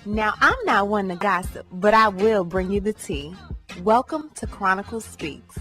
Now, I'm not one to gossip, but I will bring you the tea. Welcome to Chronicle Speaks.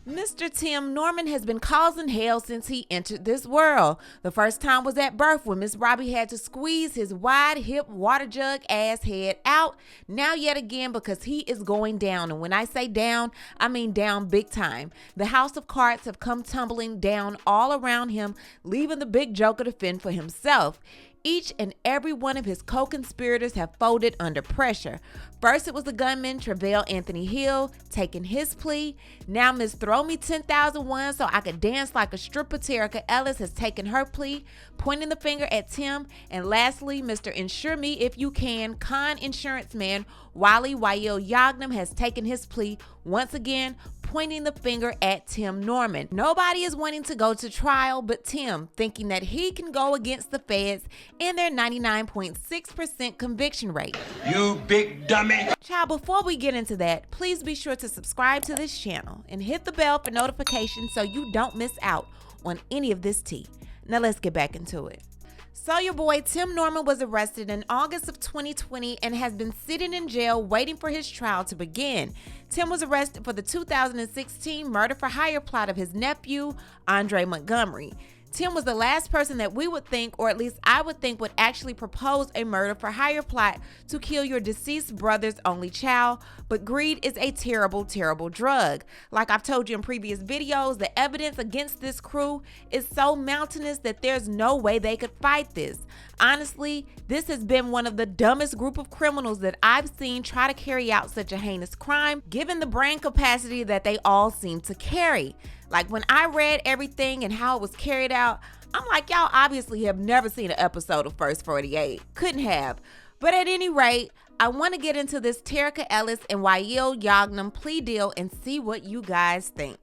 Mr. Tim Norman has been causing hell since he entered this world. The first time was at birth when Miss Robbie had to squeeze his wide hip water jug ass head out. Now yet again because he is going down. And when I say down, I mean down big time. The house of cards have come tumbling down all around him, leaving the big joker to fend for himself. Each and every one of his co-conspirators have folded under pressure. First, it was the gunman, Travell Anthony Hill, taking his plea. Now, Miss Throw Me 10,001 so I could dance like a stripper, Terica Ellis, has taken her plea, pointing the finger at Tim. And lastly, Mr. Insure Me If You Can, con insurance man, Wally Wael Yagnam, has taken his plea, once again, pointing the finger at Tim Norman. Nobody is wanting to go to trial but Tim, thinking that he can go against the feds and their 99.6% conviction rate. You big dummy. Child, before we get into that, please be sure to subscribe to this channel and hit the bell for notifications so you don't miss out on any of this tea. Now let's get back into it. So your boy Tim Norman was arrested in August of 2020 and has been sitting in jail waiting for his trial to begin. Tim was arrested for the 2016 murder for hire plot of his nephew, Andre Montgomery. Tim was the last person that we would think, or at least I would think, would actually propose a murder for hire plot to kill your deceased brother's only child. But greed is a terrible, terrible drug. Like I've told you in previous videos, the evidence against this crew is so mountainous that there's no way they could fight this. Honestly, this has been one of the dumbest group of criminals that I've seen try to carry out such a heinous crime, given the brain capacity that they all seem to carry. Like when I read everything and how it was carried out, I'm like, y'all obviously have never seen an episode of First 48. Couldn't have. But at any rate, I want to get into this Terica Ellis and Wael Yagnam plea deal and see what you guys think.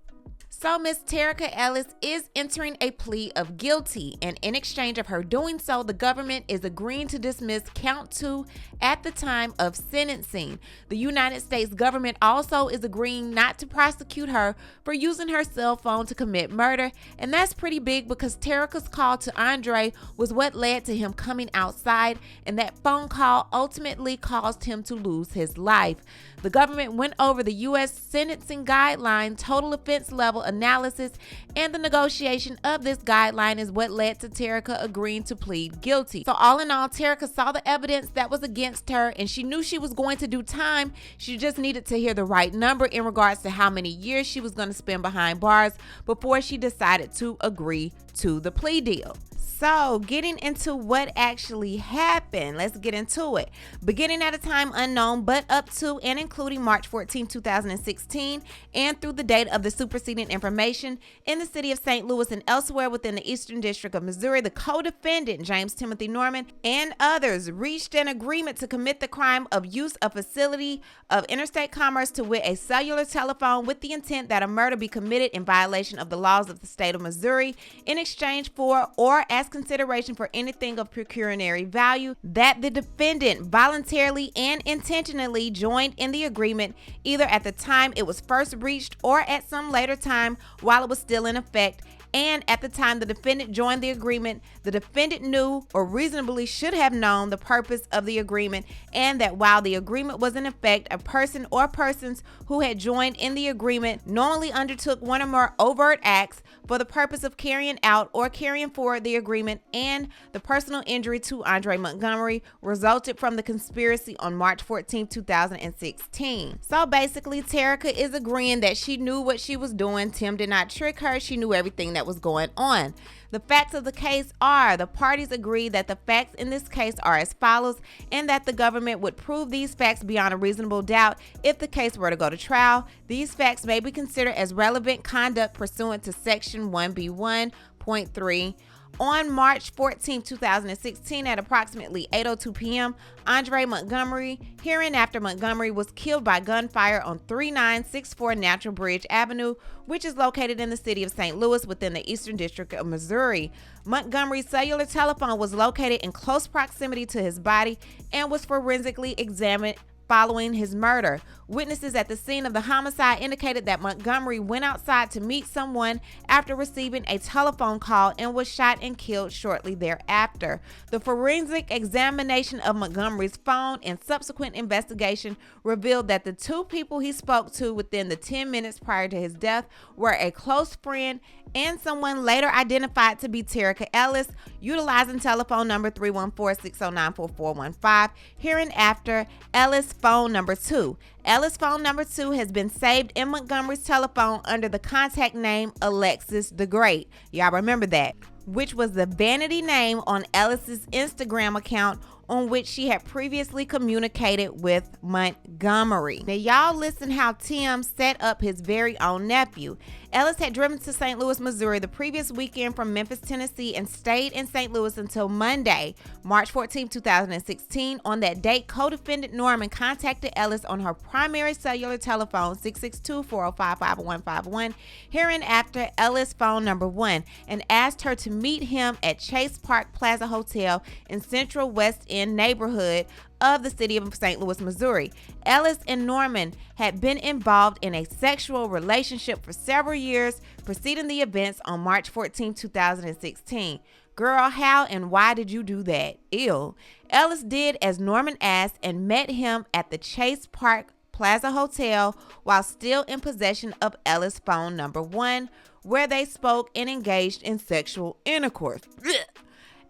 So Miss Terica Ellis is entering a plea of guilty, and in exchange of her doing so, the government is agreeing to dismiss count 2 at the time of sentencing. The United States government also is agreeing not to prosecute her for using her cell phone to commit murder, and that's pretty big because Terica's call to Andre was what led to him coming outside, and that phone call ultimately caused him to lose his life. The government went over the U.S. sentencing guideline total offense level analysis, and the negotiation of this guideline is what led to Terica agreeing to plead guilty. So all in all, Terica saw the evidence that was against her and she knew she was going to do time. She just needed to hear the right number in regards to how many years she was going to spend behind bars before she decided to agree to the plea deal. So getting into what actually happened, let's get into it. Beginning at a time unknown, but up to and including March 14, 2016, and through the date of the superseding information in the city of St. Louis and elsewhere within the Eastern District of Missouri, the co-defendant, James Timothy Norman, and others reached an agreement to commit the crime of use of facility of interstate commerce to wit a cellular telephone with the intent that a murder be committed in violation of the laws of the state of Missouri in exchange for or as consideration for anything of pecuniary value, that the defendant voluntarily and intentionally joined in the agreement either at the time it was first reached or at some later time while it was still in effect. And at the time the defendant joined the agreement, the defendant knew or reasonably should have known the purpose of the agreement, and that while the agreement was in effect, a person or persons who had joined in the agreement knowingly undertook one or more overt acts for the purpose of carrying out or carrying forward the agreement, and the personal injury to Andre Montgomery resulted from the conspiracy on March 14, 2016. So basically, Terica is agreeing that she knew what she was doing. Tim did not trick her. She knew everything that was going on. The facts of the case are the parties agree that the facts in this case are as follows, and that the government would prove these facts beyond a reasonable doubt if the case were to go to trial. These facts may be considered as relevant conduct pursuant to section 1B1.3. On March 14, 2016, at approximately 8:02 p.m., Andre Montgomery, hereinafter Montgomery, was killed by gunfire on 3964 Natural Bridge Avenue, which is located in the city of St. Louis within the Eastern District of Missouri. Montgomery's cellular telephone was located in close proximity to his body and was forensically examined following his murder. Witnesses at the scene of the homicide indicated that Montgomery went outside to meet someone after receiving a telephone call and was shot and killed shortly thereafter. The forensic examination of Montgomery's phone and subsequent investigation revealed that the two people he spoke to within the 10 minutes prior to his death were a close friend and someone later identified to be Terica Ellis, utilizing telephone number 314-609-4415, hereinafter Ellis phone number 2. Ellis phone number 2 has been saved in Montgomery's telephone under the contact name Alexis the Great. Y'all remember that, which was the vanity name on Ellis's Instagram account on which she had previously communicated with Montgomery. Now y'all listen how Tim set up his very own nephew. Ellis had driven to St. Louis, Missouri the previous weekend from Memphis, Tennessee, and stayed in St. Louis until Monday, March 14, 2016. On that date, co-defendant Norman contacted Ellis on her primary cellular telephone, 662-405-5151, hereinafter Ellis phone number 1, and asked her to meet him at Chase Park Plaza Hotel in Central West End neighborhood of the city of St. Louis, Missouri. Ellis and Norman had been involved in a sexual relationship for several years preceding the events on March 14, 2016. Girl, how and why did you do that? Ew. Ellis did as Norman asked and met him at the Chase Park Plaza Hotel while still in possession of Ellis phone number 1, where they spoke and engaged in sexual intercourse. Blech.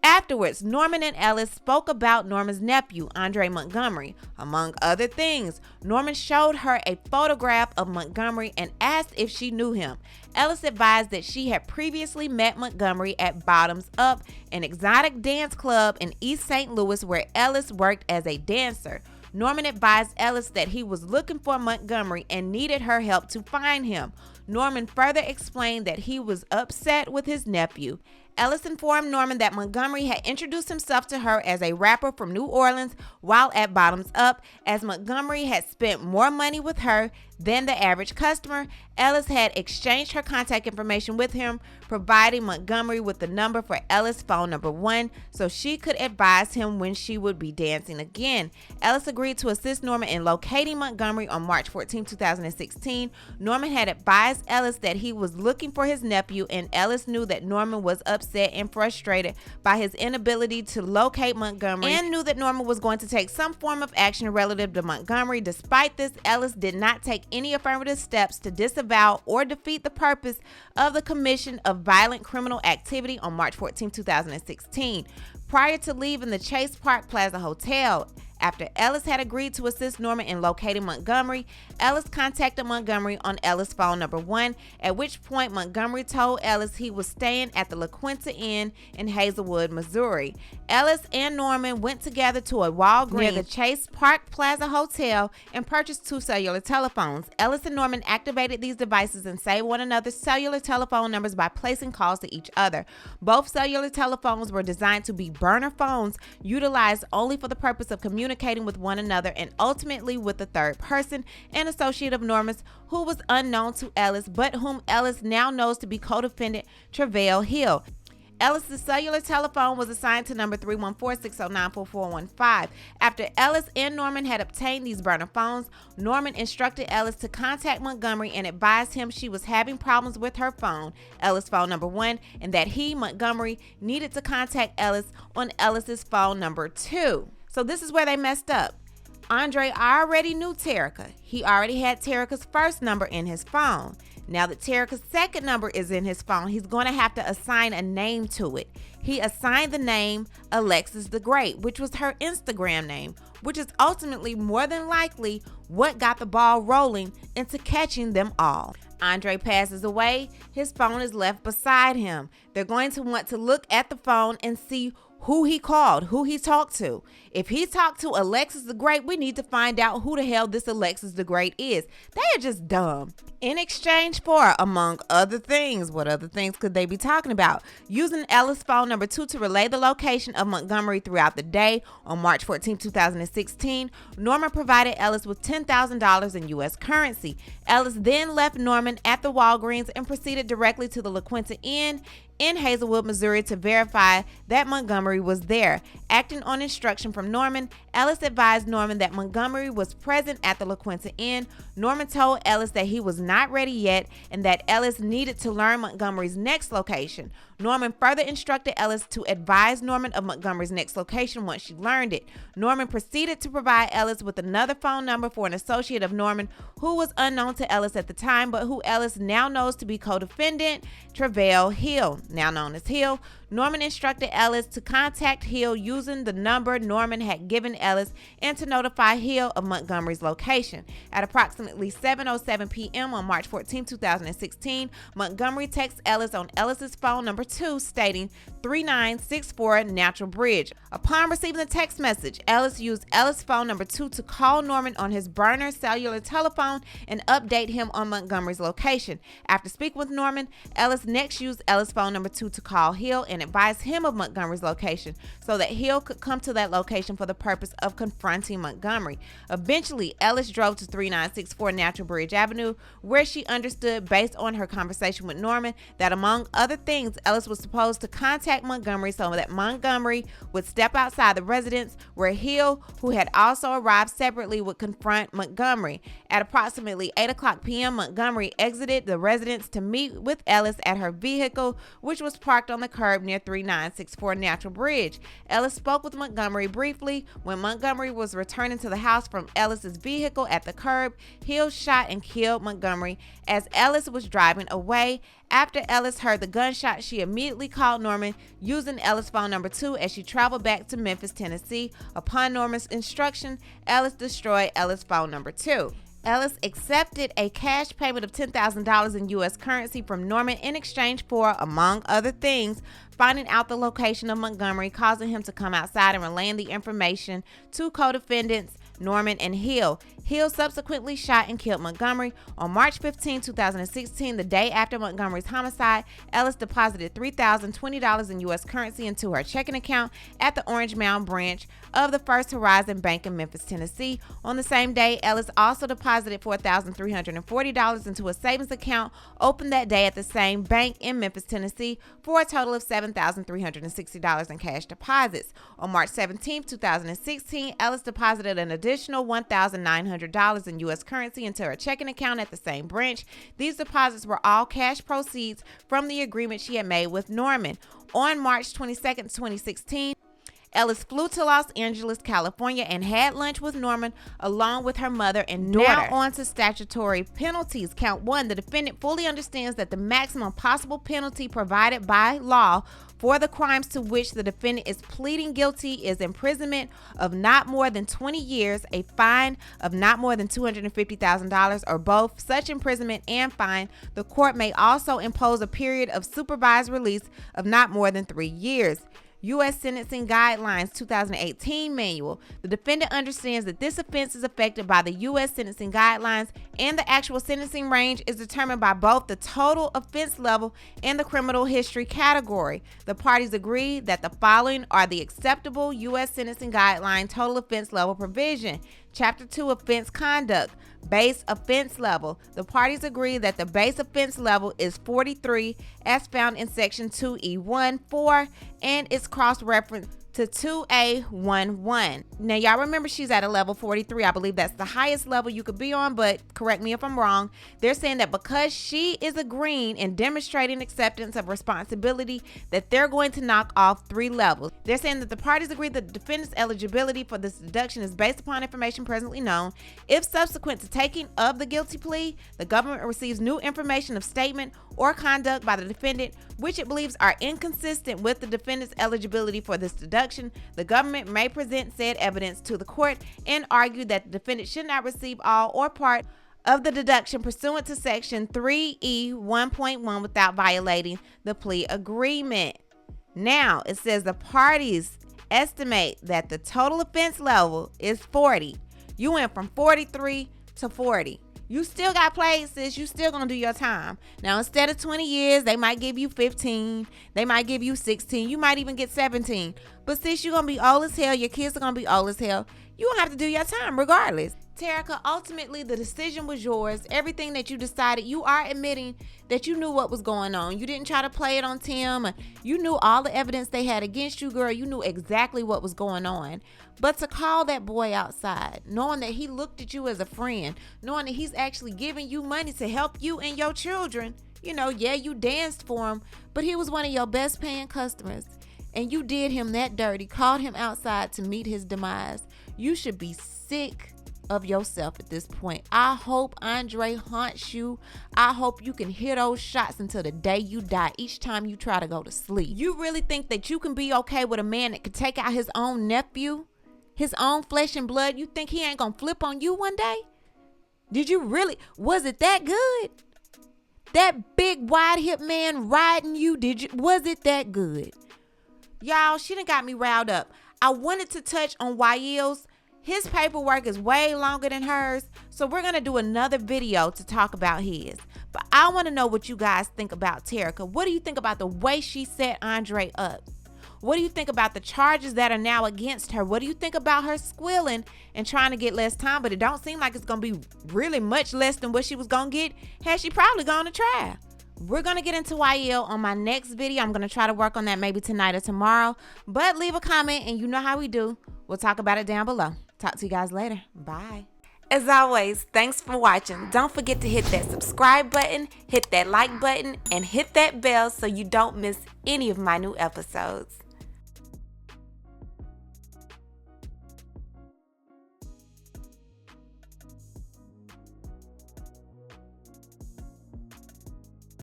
Afterwards, Norman and Ellis spoke about Norman's nephew, Andre Montgomery. Among other things, Norman showed her a photograph of Montgomery and asked if she knew him. Ellis advised that she had previously met Montgomery at Bottoms Up, an exotic dance club in East St. Louis where Ellis worked as a dancer. Norman advised Ellis that he was looking for Montgomery and needed her help to find him. Norman further explained that he was upset with his nephew. Ellis informed Norman that Montgomery had introduced himself to her as a rapper from New Orleans while at Bottoms Up. As Montgomery had spent more money with her than the average customer, Ellis had exchanged her contact information with him, providing Montgomery with the number for Ellis phone number 1 so she could advise him when she would be dancing again. Ellis agreed to assist Norman in locating Montgomery on March 14, 2016. Norman had advised Ellis that he was looking for his nephew, and Ellis knew that Norman was upset and frustrated by his inability to locate Montgomery and knew that Norman was going to take some form of action relative to Montgomery. Despite this, Ellis did not take any affirmative steps to disavow or defeat the purpose of the commission of violent criminal activity on March 14, 2016. Prior to leaving the Chase Park Plaza Hotel, after Ellis had agreed to assist Norman in locating Montgomery, Ellis contacted Montgomery on Ellis phone number 1, at which point Montgomery told Ellis he was staying at the La Quinta Inn in Hazelwood, Missouri. Ellis and Norman went together to a Walgreens near the Chase Park Plaza Hotel and purchased 2 cellular telephones. Ellis and Norman activated these devices and saved one another's cellular telephone numbers by placing calls to each other. Both cellular telephones were designed to be burner phones, utilized only for the purpose of communicating with one another and ultimately with a third person, an associate of Norman's who was unknown to Ellis, but whom Ellis now knows to be co-defendant Tre'vell Hill. Ellis' cellular telephone was assigned to number 314-609-4415. After Ellis and Norman had obtained these burner phones, Norman instructed Ellis to contact Montgomery and advised him she was having problems with her phone, Ellis phone number 1, and that he, Montgomery, needed to contact Ellis on Ellis' phone number 2. So this is where they messed up. Andre already knew Terica. He already had Terica's first number in his phone. Now that Terica's second number is in his phone, he's going to have to assign a name to it. He assigned the name Alexis the Great, which was her Instagram name, which is ultimately more than likely what got the ball rolling into catching them all. Andre passes away. His phone is left beside him. They're going to want to look at the phone and see who he called, who he talked to. If he talked to Alexis the Great, we need to find out who the hell this Alexis the Great is. They are just dumb. In exchange for, among other things, what other things could they be talking about? Using Ellis phone number 2 to relay the location of Montgomery throughout the day on March 14, 2016, Norman provided Ellis with $10,000 in U.S. currency. Ellis then left Norman at the Walgreens and proceeded directly to the La Quinta Inn in Hazelwood, Missouri to verify that Montgomery was there. Acting on instruction from Norman, Ellis advised Norman that Montgomery was present at the La Quinta Inn. Norman told Ellis that he was not ready yet and that Ellis needed to learn Montgomery's next location. Norman further instructed Ellis to advise Norman of Montgomery's next location once she learned it. Norman proceeded to provide Ellis with another phone number for an associate of Norman who was unknown to Ellis at the time, but who Ellis now knows to be co-defendant Travell Hill, now known as Hill. Norman instructed Ellis to contact Hill using the number Norman had given Ellis and to notify Hill of Montgomery's location. At approximately 7:07 p.m. on March 14, 2016, Montgomery texts Ellis on Ellis's phone number 2 stating 3964 Natural Bridge. Upon receiving the text message, Ellis used Ellis' phone number 2 to call Norman on his burner cellular telephone and update him on Montgomery's location. After speaking with Norman, Ellis next used Ellis' phone number 2 to call Hill and advise him of Montgomery's location so that Hill could come to that location for the purpose of confronting Montgomery. Eventually, Ellis drove to 3964 Natural Bridge Avenue, where she understood, based on her conversation with Norman, that among other things, Ellis was supposed to contact Montgomery so that Montgomery would step outside the residence, where Hill, who had also arrived separately, would confront Montgomery. At approximately 8:00 p.m., Montgomery exited the residence to meet with Ellis at her vehicle, which was parked on the curb near 3964 Natural Bridge. Ellis spoke with Montgomery briefly. When Montgomery was returning to the house from Ellis's vehicle at the curb, Hill shot and killed Montgomery as Ellis was driving away. After Ellis heard the gunshot, she immediately called Norman using Ellis' phone number 2 as she traveled back to Memphis, Tennessee. Upon Norman's instruction, Ellis destroyed Ellis' phone number 2. Ellis accepted a cash payment of $10,000 in U.S. currency from Norman in exchange for, among other things, finding out the location of Montgomery, causing him to come outside and relaying the information to co-defendants Norman and Hill. Hill subsequently shot and killed Montgomery. On March 15, 2016, the day after Montgomery's homicide, Ellis deposited $3,020 in U.S. currency into her checking account at the Orange Mound branch of the First Horizon Bank in Memphis, Tennessee. On the same day, Ellis also deposited $4,340 into a savings account opened that day at the same bank in Memphis, Tennessee, for a total of $7,360 in cash deposits. On March 17, 2016, Ellis deposited an additional $1,900 in U.S. currency into her checking account at the same branch. These deposits were all cash proceeds from the agreement she had made with Norman. On March 22, 2016, Ellis flew to Los Angeles, California, and had lunch with Norman along with her mother and daughter. Now on to statutory penalties. Count 1, the defendant fully understands that the maximum possible penalty provided by law for the crimes to which the defendant is pleading guilty is imprisonment of not more than 20 years, a fine of not more than $250,000, or both such imprisonment and fine. The court may also impose a period of supervised release of not more than 3 years. U.S. Sentencing Guidelines 2018 Manual. The defendant understands that this offense is affected by the U.S. Sentencing Guidelines, and the actual sentencing range is determined by both the total offense level and the criminal history category. The parties agree that the following are the acceptable U.S. Sentencing Guideline total offense level provision. Chapter 2, Offense Conduct. Base offense level. The parties agree that the base offense level is 43 as found in Section 2E1.4 and is cross-referenced to 2A11. Now, y'all remember she's at a level 43. I believe that's the highest level you could be on, but correct me if I'm wrong. They're saying that because she is agreeing and demonstrating acceptance of responsibility, that they're going to knock off 3 levels. They're saying that the parties agree that the defendant's eligibility for this deduction is based upon information presently known. If subsequent to taking of the guilty plea, the government receives new information of statement or conduct by the defendant, which it believes are inconsistent with the defendant's eligibility for this deduction, the government may present said evidence to the court and argue that the defendant should not receive all or part of the deduction pursuant to Section 3E1.1 without violating the plea agreement. Now, it says the parties estimate that the total offense level is 40. You went from 43 to 40. You still got played, sis. You still gonna do your time. Now, instead of 20 years, they might give you 15. They might give you 16. You might even get 17. But sis, you're gonna be old as hell. Your kids are gonna be old as hell. You gonna have to do your time regardless. Terica, ultimately the decision was yours. Everything that you decided, you are admitting that you knew what was going on. You didn't try to play it on Tim. You knew all the evidence they had against you, girl. You knew exactly what was going on. But to call that boy outside, knowing that he looked at you as a friend, knowing that he's actually giving you money to help you and your children, you know, yeah, you danced for him, but he was one of your best paying customers. And you did him that dirty, called him outside to meet his demise. You should be sick of yourself at this point. I hope Andre haunts you. I hope you can hear those shots until the day you die, each time you try to go to sleep. You really think that you can be okay with a man that could take out his own nephew, his own flesh and blood? You think he ain't gonna flip on you one day? Did you really? Was it that good? That big wide hip man riding you, was it that good? Y'all, she done got me riled up. I wanted to touch on Wael's. His paperwork is way longer than hers, so we're going to do another video to talk about his. But I want to know what you guys think about Terica. What do you think about the way she set Andre up? What do you think about the charges that are now against her? What do you think about her squealing and trying to get less time? But it don't seem like it's going to be really much less than what she was going to get had she probably gone to trial. We're going to get into Wael on my next video. I'm going to try to work on that maybe tonight or tomorrow. But leave a comment and you know how we do. We'll talk about it down below. Talk to you guys later. Bye. As always, thanks for watching. Don't forget to hit that subscribe button, hit that like button, and hit that bell so you don't miss any of my new episodes.